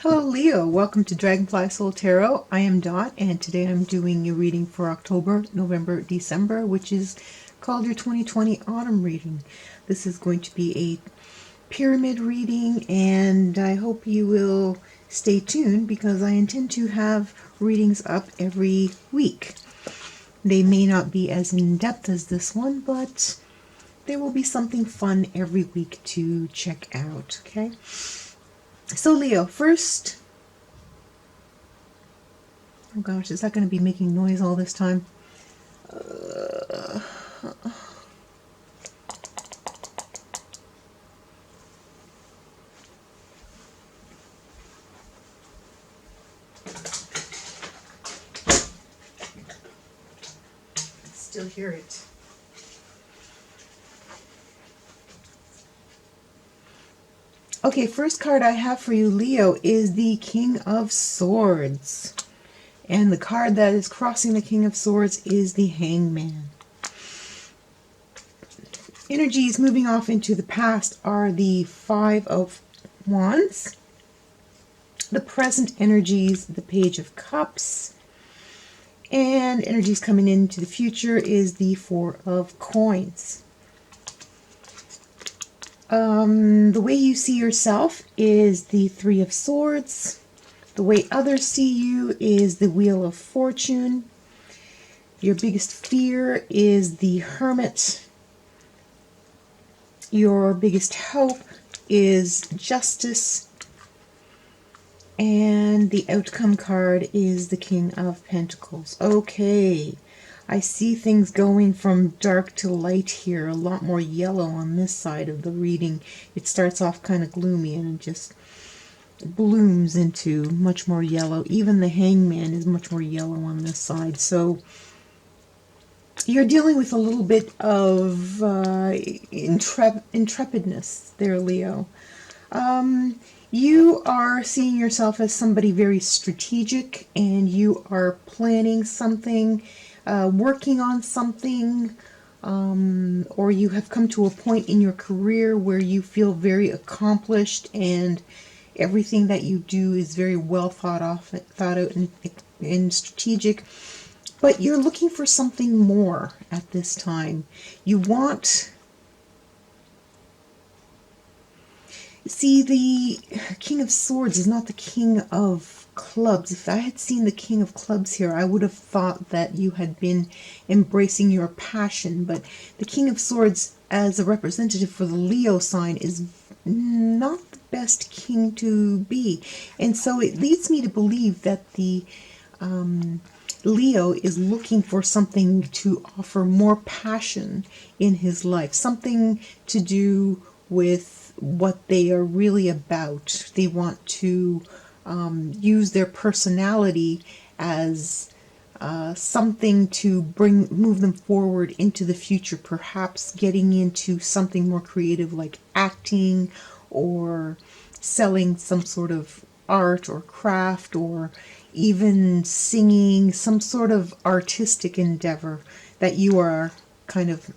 Hello Leo, welcome to Dragonfly Soul Tarot. I am Dot and today I'm doing your reading for October, November, December, which is called your 2020 Autumn reading. This is going to be a pyramid reading and I hope you will stay tuned because I intend to have readings up every week. They may not be as in-depth as this one, but there will be something fun every week to check out, okay? So Leo, first, oh gosh, is that going to be making noise all this time? Still hear it. Okay, first card I have for you, Leo, is the King of Swords. And the card that is crossing the King of Swords is the Hangman. Energies moving off into the past are the Five of Wands. The present energies, the Page of Cups. And energies coming into the future is the Four of Coins. The way you see yourself is the Three of Swords. The way others see you is the Wheel of Fortune. Your biggest fear is the Hermit. Your biggest hope is Justice. And the outcome card is the King of Pentacles. Okay, I see things going from dark to light here. A lot more yellow on this side of the reading. It starts off kind of gloomy and just blooms into much more yellow. Even the Hangman is much more yellow on this side. So you're dealing with a little bit of intrepidness there, Leo. You are seeing yourself as somebody very strategic, and you are planning something, working on something, or you have come to a point in your career where you feel very accomplished and everything that you do is very well thought out and strategic. But you're looking for something more at this time. You want... See, the King of Swords is not the King of Clubs. If I had seen the King of Clubs here, I would have thought that you had been embracing your passion. But the King of Swords, as a representative for the Leo sign, is not the best king to be. And so it leads me to believe that the Leo is looking for something to offer more passion in his life. Something to do with what they are really about. They want to use their personality as something to move them forward into the future, perhaps getting into something more creative like acting or selling some sort of art or craft or even singing, some sort of artistic endeavor that you are kind of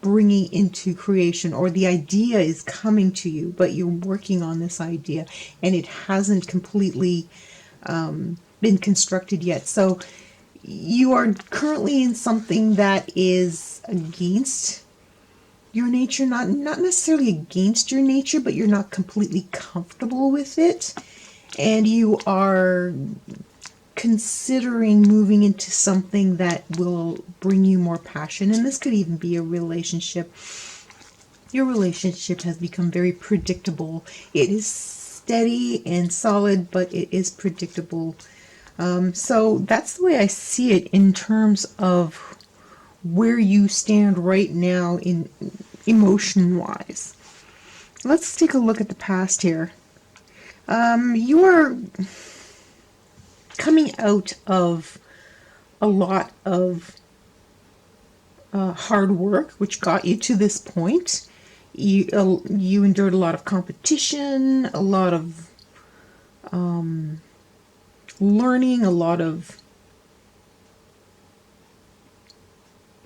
bringing into creation, or the idea is coming to you, but you're working on this idea and it hasn't completely been constructed yet. So you are currently in something that is against your nature, not necessarily against your nature, but you're not completely comfortable with it, and you are considering moving into something that will bring you more passion. And this could even be a relationship. Your relationship has become very predictable. It is steady and solid, but it is predictable. So that's the way I see it in terms of where you stand right now in emotion-wise. Let's take a look at the past here. You are coming out of a lot of hard work, which got you to this point. You endured a lot of competition, a lot of learning, a lot of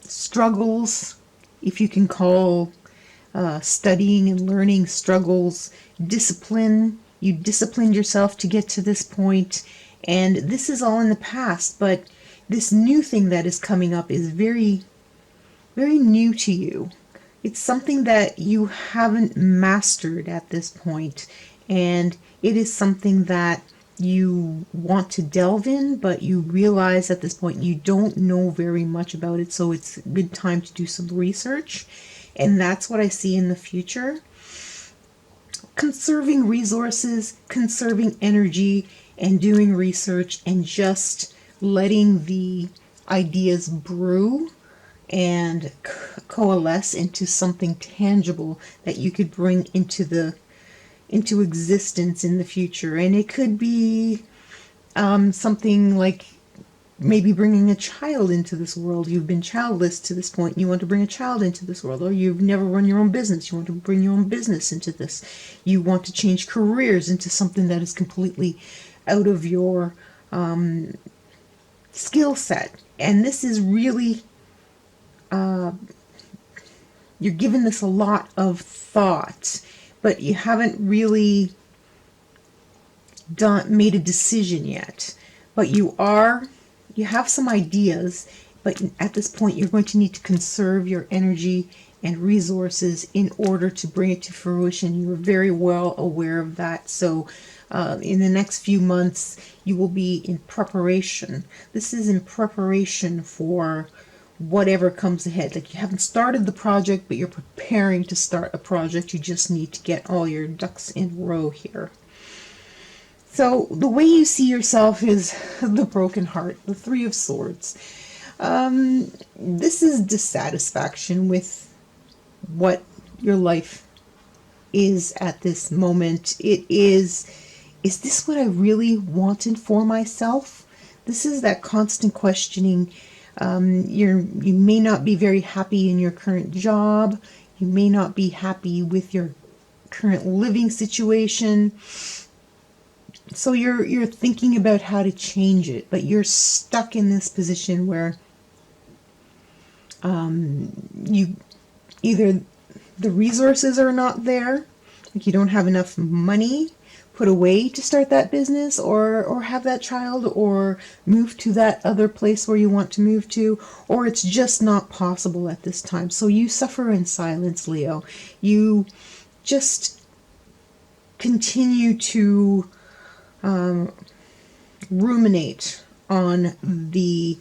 struggles, if you can call studying and learning struggles, discipline. You disciplined yourself to get to this point, and this is all in the past, but this new thing that is coming up is very, very new to you. It's something that you haven't mastered at this point, and it is something that you want to delve in, but you realize at this point you don't know very much about it, so it's a good time to do some research. And that's what I see in the future. Conserving resources, conserving energy, and doing research, and just letting the ideas brew and coalesce into something tangible that you could bring into existence in the future. And it could be something like maybe bringing a child into this world. You've been childless to this point, you want to bring a child into this world. Or you've never run your own business, you want to bring your own business into this. You want to change careers into something that is completely out of your skill set. And this is really you're giving this a lot of thought, but you haven't really made a decision yet. But you have some ideas, but at this point you're going to need to conserve your energy and resources in order to bring it to fruition. You're very well aware of that. So in the next few months you will be in preparation. This is in preparation for whatever comes ahead. Like, you haven't started the project, but you're preparing to start a project. You just need to get all your ducks in a row here. So the way you see yourself is the broken heart, the Three of Swords. This is dissatisfaction with what your life is at this moment. It is this what I really wanted for myself? This is that constant questioning. You may not be very happy in your current job. You may not be happy with your current living situation. So you're thinking about how to change it, but you're stuck in this position where you either the resources are not there, like you don't have enough money put away to start that business, or have that child, or move to that other place where you want to move to, or it's just not possible at this time. So you suffer in silence, Leo. You just continue to ruminate on the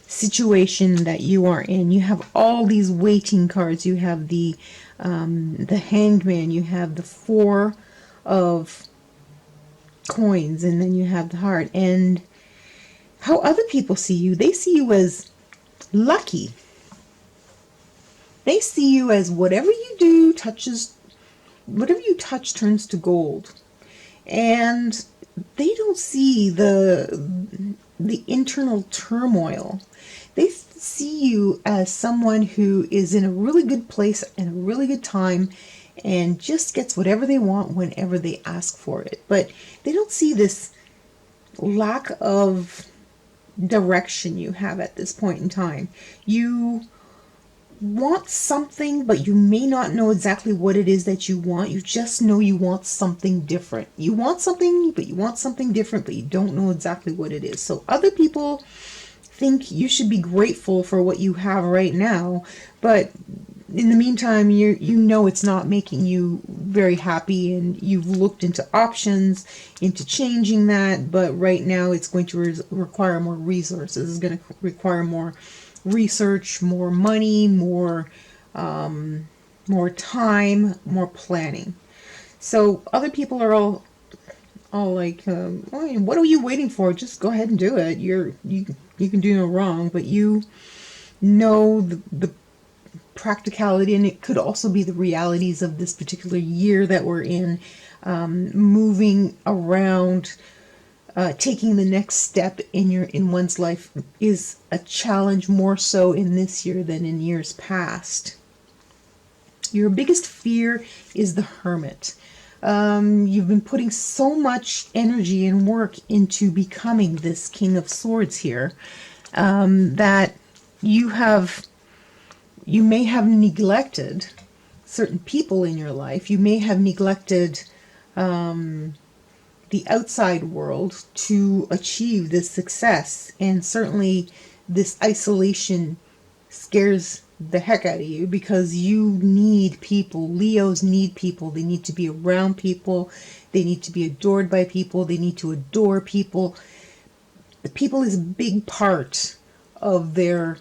situation that you are in. You have all these waiting cards. You have the Hanged Man. You have the Four of Coins, and then you have the Heart. And how other people see you, they see you as lucky. They see you as whatever you do whatever you touch turns to gold. And they don't see the internal turmoil. They see you as someone who is in a really good place and a really good time and just gets whatever they want whenever they ask for it. But they don't see this lack of direction you have at this point in time. You want something, but you may not know exactly what it is that you want. You just know you want something different. You want something, but you want something different, but you don't know exactly what it is. So other people think you should be grateful for what you have right now, but in the meantime, you know it's not making you very happy, and you've looked into options, into changing that, but right now it's going to require more resources. It's going to require more research, more money, more time, more planning. So other people are all like, what are you waiting for? Just go ahead and do it. You can do no wrong, but you know the practicality, and it could also be the realities of this particular year that we're in. Moving around, taking the next step in one's life is a challenge, more so in this year than in years past. Your biggest fear is the Hermit. You've been putting so much energy and work into becoming this King of Swords here, that you may have neglected certain people in your life. You may have neglected the outside world to achieve this success. And certainly this isolation scares the heck out of you, because you need people. Leos need people. They need to be around people. They need to be adored by people. They need to adore people. The people is a big part of their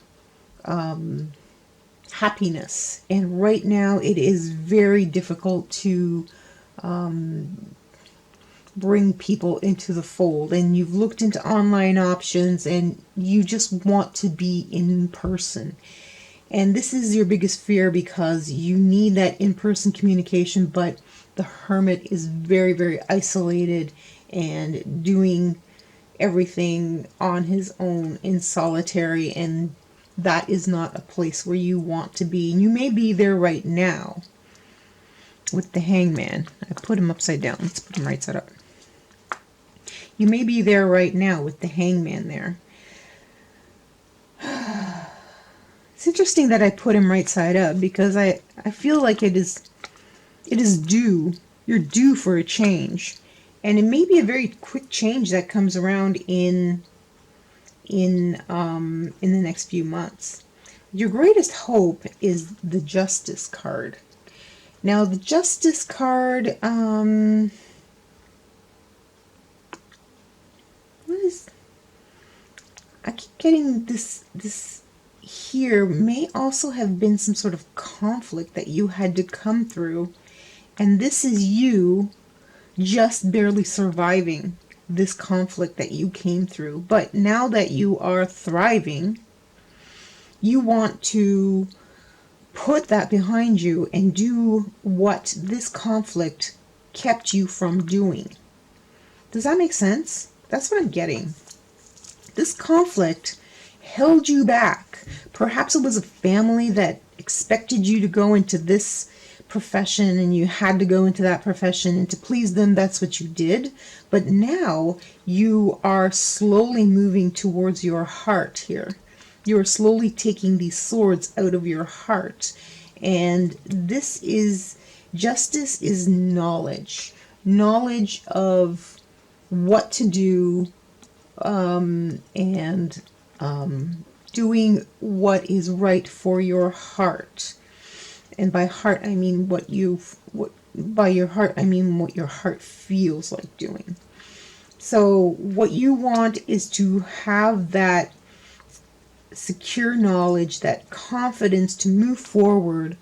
happiness. And right now it is very difficult to bring people into the fold. And you've looked into online options and you just want to be in person. And this is your biggest fear, because you need that in-person communication, but the hermit is very, very isolated and doing everything on his own in solitary, and that is not a place where you want to be. And you may be there right now with the Hangman. I put him upside down. Let's put him right side up. You may be there right now with the Hangman there. It's interesting that I put him right side up, because I feel like it is due. You're due for a change. And it may be a very quick change that comes around in the next few months. Your greatest hope is the Justice card. Now the Justice card, what is, I keep getting this here may also have been some sort of conflict that you had to come through, and this is you just barely surviving this conflict that you came through. But now that you are thriving, you want to put that behind you and do what this conflict kept you from doing. Does that make sense? That's what I'm getting. This conflict held you back. Perhaps it was a family that expected you to go into this profession and you had to go into that profession, and to please them, that's what you did. But now you are slowly moving towards your heart here. You are slowly taking these swords out of your heart. And this is, justice is knowledge. Knowledge of what to do, and doing what is right for your heart. And by heart, I mean by your heart, I mean what your heart feels like doing. So what you want is to have that secure knowledge, that confidence to move forward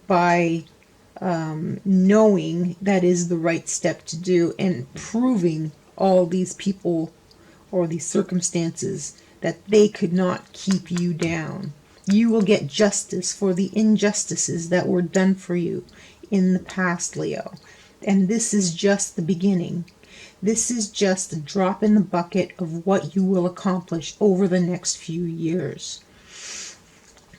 by knowing that is the right step to do, and proving all these people or these circumstances that they could not keep you down. You will get justice for the injustices that were done for you in the past, Leo. And this is just the beginning. This is just a drop in the bucket of what you will accomplish over the next few years.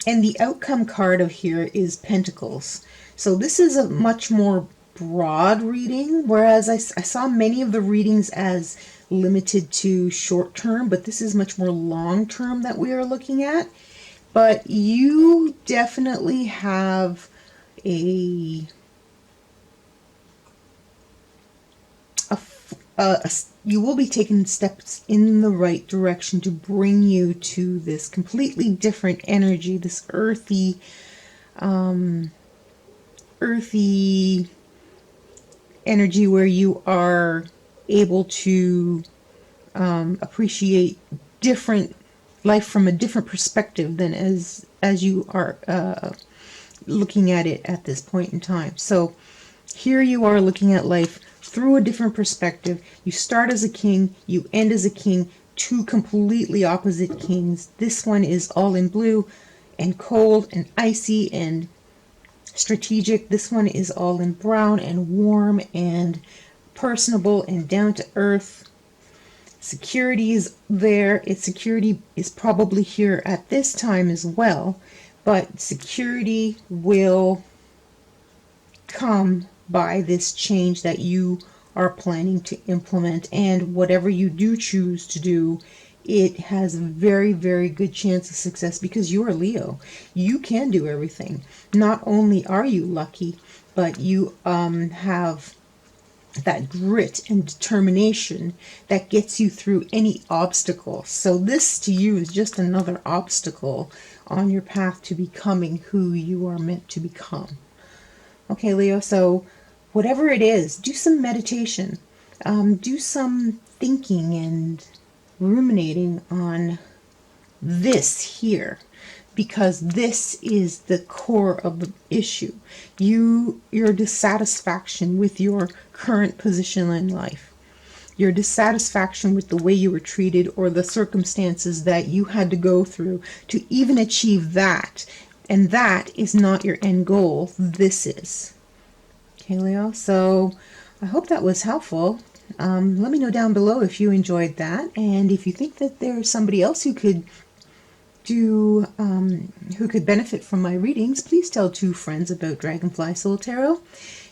And the outcome card of here is Pentacles. So this is a much more broad reading, whereas I saw many of the readings as limited to short term, but this is much more long term that we are looking at. But you definitely have you will be taking steps in the right direction to bring you to this completely different energy, this earthy energy where you are able to appreciate different life from a different perspective than as you are looking at it at this point in time. So here you are looking at life through a different perspective. You start as a king, you end as a king, two completely opposite kings. This one is all in blue and cold and icy and strategic. This one is all in brown and warm and personable and down to earth. Security is there. Security is probably here at this time as well, but security will come by this change that you are planning to implement. And whatever you do choose to do, it has a very, very good chance of success, because you are Leo. You can do everything. Not only are you lucky, but you have that grit and determination that gets you through any obstacle. So this to you is just another obstacle on your path to becoming who you are meant to become. Okay, Leo, so whatever it is, do some meditation. Do some thinking and ruminating on this here, because this is the core of the issue. Your dissatisfaction with your current position in life, your dissatisfaction with the way you were treated or the circumstances that you had to go through to even achieve that. And that is not your end goal. This is. Okay, Leo, so I hope that was helpful. Let me know down below if you enjoyed that, and if you think that there's somebody else who could benefit from my readings, please tell 2 friends about Dragonfly Soul Tarot.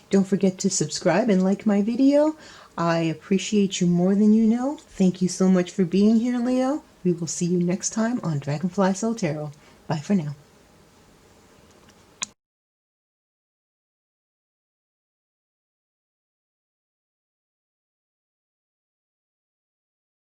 Don't forget to subscribe and like my video. I appreciate you more than you know. Thank you so much for being here, Leo. We will see you next time on Dragonfly Soul Tarot. Bye for now.